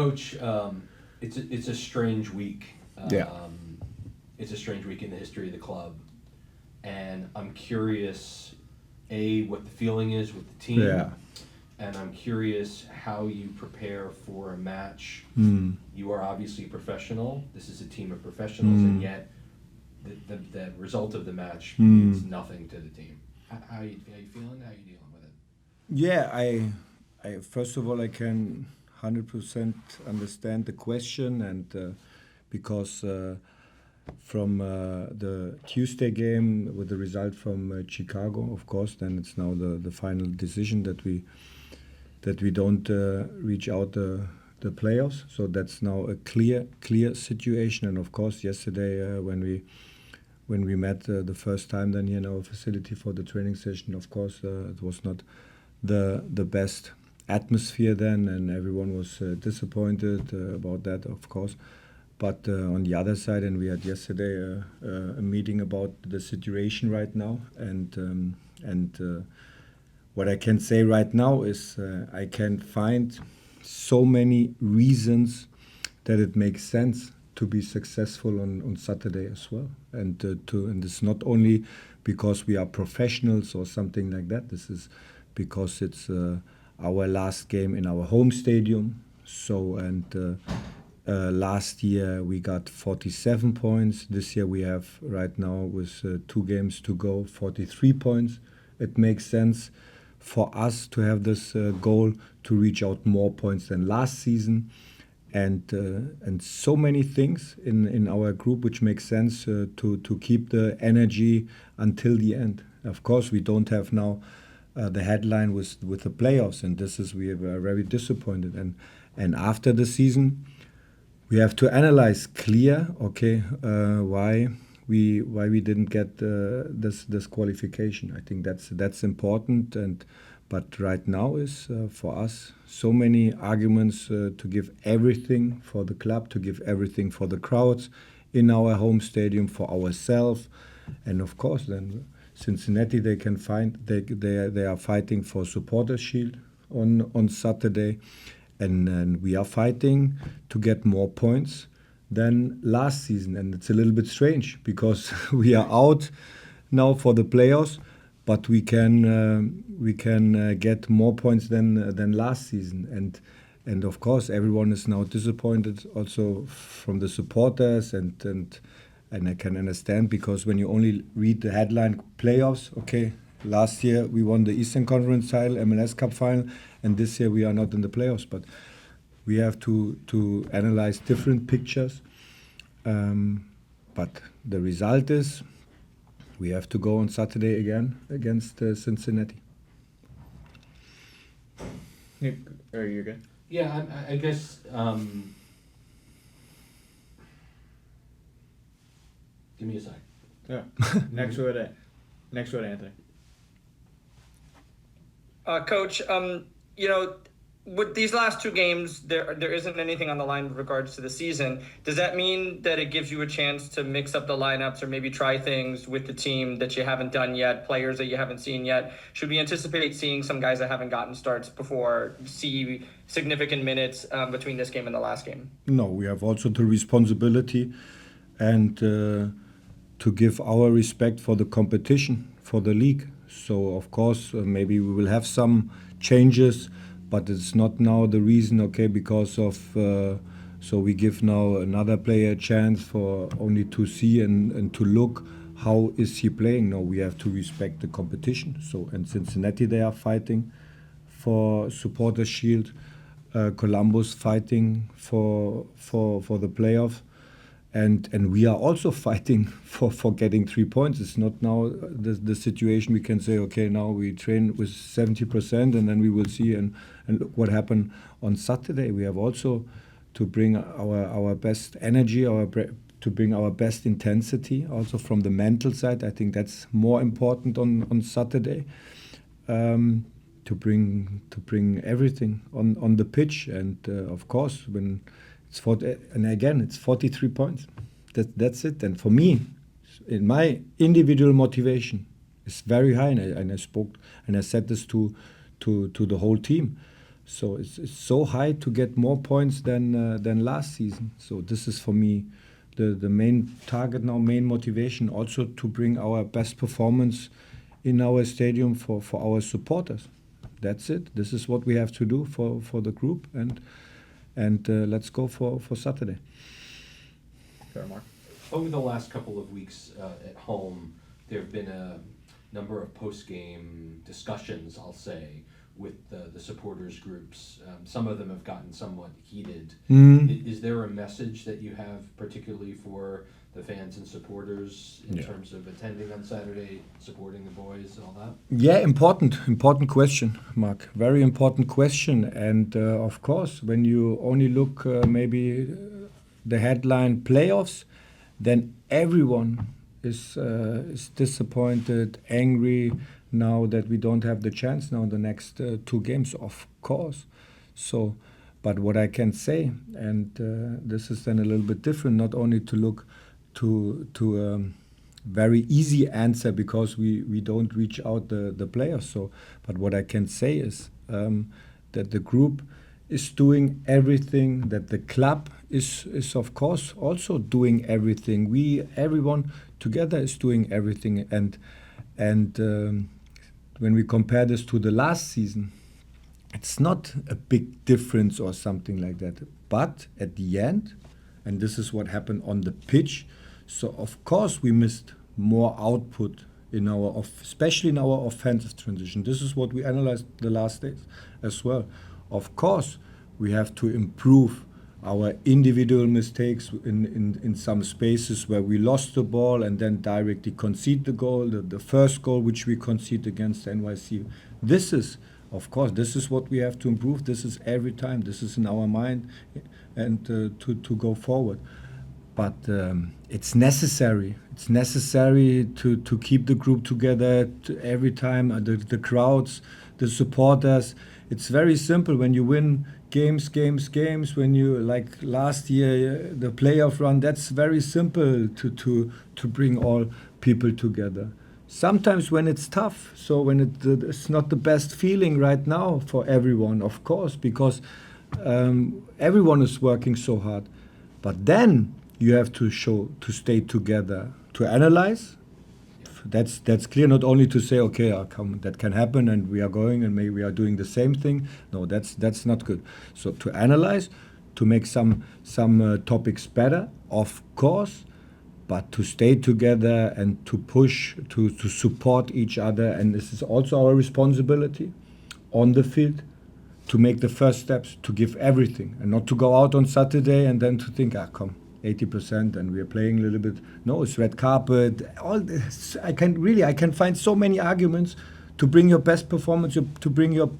Coach, it's a strange week. Yeah. It's a strange week in the history of the club, and I'm curious, what the feeling is with the team. Yeah. And I'm curious how you prepare for a match. You are obviously a professional. This is a team of professionals, and yet the result of the match means nothing to the team. How you feeling? How you dealing with it? Yeah, I first of all, I can 100% understand the question, and because from the Tuesday game with the result from Chicago, of course, then it's now the final decision that we don't reach out the playoffs. So that's now a clear situation. And of course, yesterday when we met the first time then here in our facility for the training session, of course, it was not the best atmosphere then, and everyone was disappointed about that, of course. But on the other side, and we had yesterday a meeting about the situation right now, and what I can say right now is I can find so many reasons that it makes sense to be successful on Saturday as well, and it's not only because we are professionals or something like that. This is because it's our last game in our home stadium. So last year we got 47 points. This year we have right now with 2 games to go 43 points. It makes sense for us to have this goal to reach out more points than last season, and so many things in our group which makes sense to keep the energy until the end. Of course, we don't have now the headline with the playoffs, and we are very disappointed. And after the season, we have to analyze clear, why we didn't get this qualification. I think that's important. But right now is for us so many arguments to give everything for the club, to give everything for the crowds in our home stadium, for ourselves, and of course then Cincinnati they are fighting for supporter shield on Saturday, and we are fighting to get more points than last season. And it's a little bit strange because we are out now for the playoffs, but we can get more points than last season. And of course everyone is now disappointed also from the supporters, and I can understand, because when you only read the headline playoffs, last year we won the Eastern Conference title, MLS Cup final, and this year we are not in the playoffs. But we have to analyze different pictures. But the result is we have to go on Saturday again against Cincinnati. Are you good? Yeah, I guess. Give me a sec. Yeah. Next word, Anthony. Coach, with these last 2 games, there isn't anything on the line with regards to the season. Does that mean that it gives you a chance to mix up the lineups or maybe try things with the team that you haven't done yet, players that you haven't seen yet? Should we anticipate seeing some guys that haven't gotten starts before, see significant minutes between this game and the last game? No, we have also the responsibility and to give our respect for the competition, for the league. So of course maybe we will have some changes, but it's not now the reason, because of so we give now another player a chance for only to see and to look how is he playing. No, we have to respect the competition. So, and Cincinnati, they are fighting for supporter shield, Columbus fighting for the playoff, and we are also fighting for getting 3 points. It's not now the situation we can say, now we train with 70% and then we will see and look what happened on Saturday. We have also to bring our best energy, to bring our best intensity, also from the mental side. I think that's more important on Saturday, to bring everything on the pitch. And of course, when it's 43 points. That's it. And for me, in my individual motivation, is very high. And I spoke and I said this to the whole team. So it's so high to get more points than last season. So this is for me the main target now, main motivation, also to bring our best performance in our stadium for our supporters. That's it. This is what we have to do for the group, and let's go for Saturday. Fair, Mark. Over the last couple of weeks at home, there have been a number of post-game discussions, I'll say, with the supporters groups. Some of them have gotten somewhat heated. Is there a message that you have particularly for the fans and supporters in terms of attending on Saturday, supporting the boys, all that? Yeah, important question, Mark. Very important question. And of course, when you only look maybe the headline playoffs, then everyone is disappointed, angry now that we don't have the chance now in the next 2 games, of course. So, but what I can say, and this is then a little bit different, not only to look to very easy answer because we don't reach out the players. So, but what I can say is that the group is doing everything, that the club is of course also doing everything. Everyone together is doing everything, and when we compare this to the last season, it's not a big difference or something like that. But at the end, and this is what happened on the pitch, so of course we missed more output in our especially in our offensive transition. This is what we analyzed the last days as well. Of course, we have to improve our individual mistakes in some spaces where we lost the ball and then directly concede the goal, the first goal which we concede against NYC. This is, of course, this is what we have to improve. This is every time. This is in our mind, and to go forward. But it's necessary. It's necessary to keep the group together every time. The crowds, the supporters. It's very simple when you win games. When you, like last year, the playoff run. That's very simple to bring all people together. Sometimes when it's tough, so when it's not the best feeling right now for everyone, of course, because everyone is working so hard. But then you have to stay together, to analyze. That's clear. Not only to say, okay, that can happen, and we are going, and maybe we are doing the same thing. No, that's not good. So to analyze, to make some topics better, of course, but to stay together and to push, to support each other, and this is also our responsibility on the field, to make the first steps, to give everything, and not to go out on Saturday and then to think, 80% and we are playing a little bit. No, it's red carpet. All this, I can find so many arguments to bring your best performance, to bring your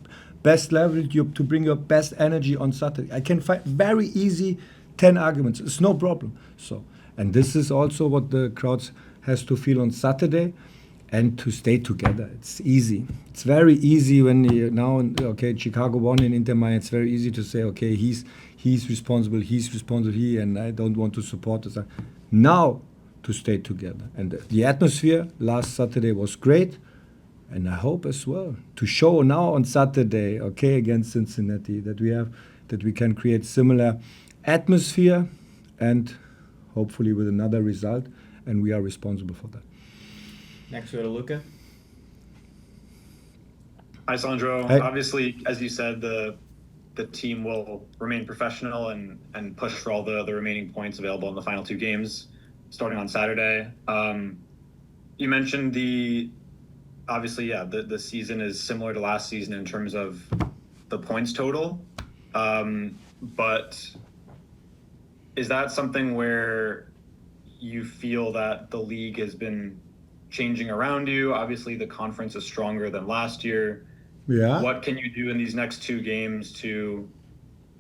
best level, to bring your best energy on Saturday. I can find very easy 10 arguments. It's no problem. So, and this is also what the crowds has to feel on Saturday, and to stay together. It's easy. It's very easy when you now, okay, Chicago won in Inter Miami. It's very easy to say, okay, he's responsible, he, and I don't want to support this. Now to stay together. And the atmosphere last Saturday was great, and I hope as well to show now on Saturday, okay, against Cincinnati, that we can create similar atmosphere, and hopefully with another result, and we are responsible for that. Next, we go to Luca. Hi, Sandro. Hey. Obviously, as you said, the team will remain professional and push for all the remaining points available in the final 2 games, starting on Saturday. You mentioned the season is similar to last season in terms of the points total, but is that something where you feel that the league has been changing around you? Obviously, the conference is stronger than last year. Yeah. What can you do in these next 2 games to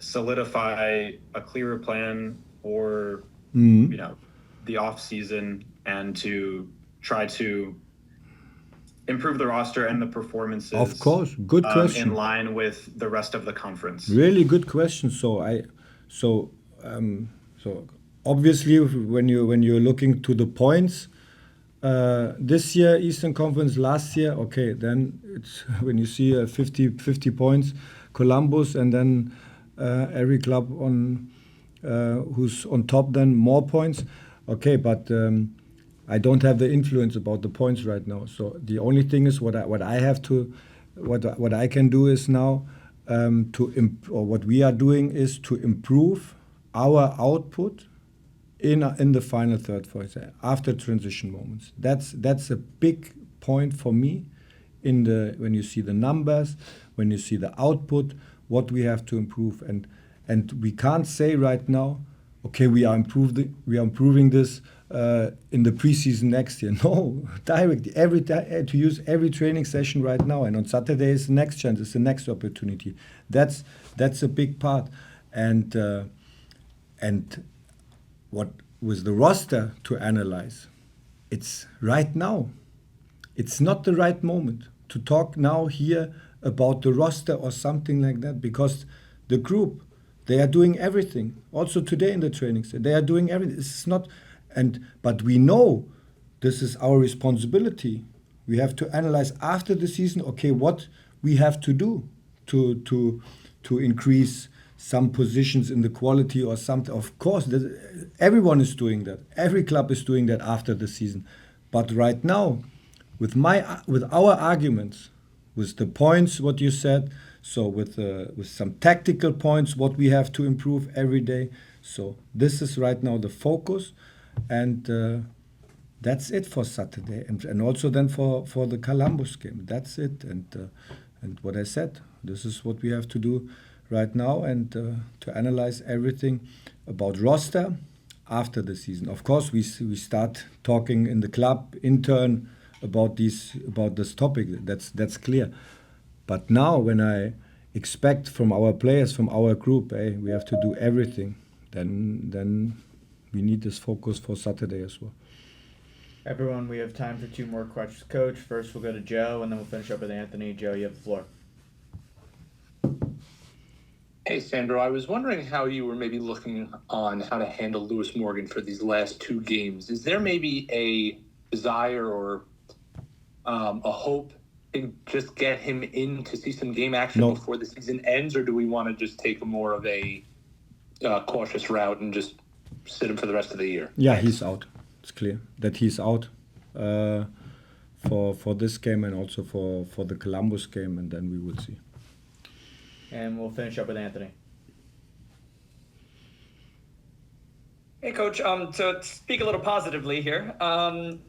solidify a clearer plan for the off season, and to try to improve the roster and the performances? Of course, good question. In line with the rest of the conference. Really good question. So obviously when you're looking to the points, this year Eastern Conference, last year, okay, then it's when you see 50 points Columbus, and then every club on who's on top then more points. Okay, but I don't have the influence about the points right now. So the only thing is what I can do is now or what we are doing is to improve our output in the final third, for example, after transition moments. That's a big point for me when you see the numbers, when you see the output, what we have to improve, and we can't say right now, okay, we are improving this in the preseason next year. No, directly to use every training session right now, and on Saturday is the next chance, it's the next opportunity. That's a big part, and what with the roster to analyze, it's right now. It's not the right moment to talk now here about the roster or something like that, because the group, they are doing everything. Also today in the training set, they are doing everything. It's not, but we know this is our responsibility. We have to analyze after the season. Okay, what we have to do to increase some positions in the quality or something. Of course, everyone is doing that. Every club is doing that after the season. But right now, with our arguments, with the points, what you said, so with some tactical points, what we have to improve every day. So this is right now the focus, and that's it for Saturday, and also then for the Columbus game. That's it, and what I said, this is what we have to do right now, and to analyze everything about roster after the season. Of course, we start talking in the club intern about this topic. That's clear. But now, when I expect from our players, from our group, hey, we have to do everything, then we need this focus for Saturday as well. Everyone, we have time for 2 more questions. Coach, first we'll go to Joe, and then we'll finish up with Anthony. Joe, you have the floor. Hey, Sandro, I was wondering how you were maybe looking on how to handle Lewis Morgan for these last 2 games. Is there maybe a desire or a hope to just get him in to see some game action before the season ends, or do we want to just take more of a cautious route and just sit him for the rest of the year? Yeah, he's out. It's clear that he's out for this game and also for the Columbus game, and then we will see. And we'll finish up with Anthony. Hey, Coach. To speak a little positively here,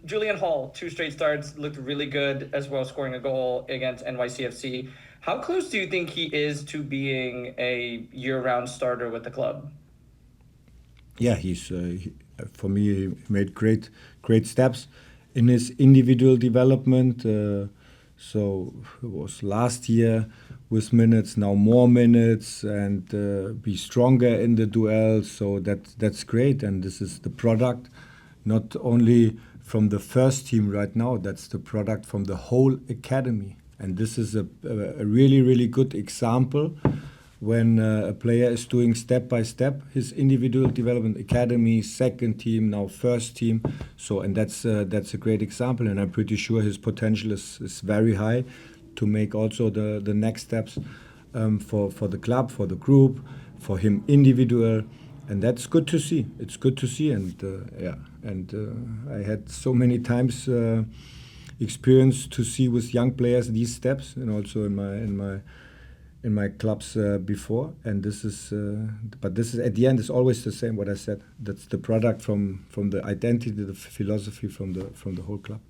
Julian Hall, 2 straight starts, looked really good as well, scoring a goal against NYCFC. How close do you think he is to being a year-round starter with the club? Yeah, for me, he made great steps in his individual development. So it was last year with minutes, now more minutes, and be stronger in the duel. So that's great, and this is the product not only from the first team right now, that's the product from the whole academy. And this is a really, really good example when a player is doing step by step his individual development, academy, second team, now first team. So, and that's a great example, and I'm pretty sure his potential is very high to make also the next steps for the club, for the group, for him individual, and that's good to see. It's good to see, and I had so many times experience to see with young players these steps, and also in my clubs before, and this is but this is at the end is always the same. What I said, that's the product from the identity, the philosophy from the whole club.